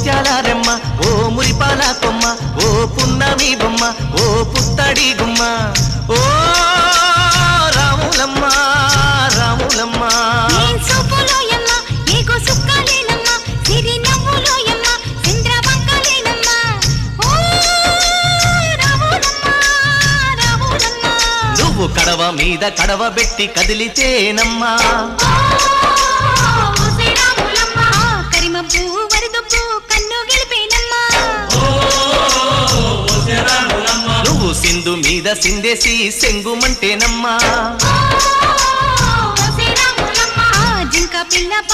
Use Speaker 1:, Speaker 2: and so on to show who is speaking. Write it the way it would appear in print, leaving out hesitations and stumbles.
Speaker 1: ముత్యాల రెమ్మ ఓ మురిపాల కొమ్మ ఓ పున్నమి బొమ్మ ఓ పుత్తడి గుమ్మ ఓ రాములమ్మ రాములమ్మ నువ్వు కడవ మీద కడవ పెట్టి కదిలితేనమ్మా నువ్వు సింధు మీద సిందేసి సెంగుమంటేనమ్మా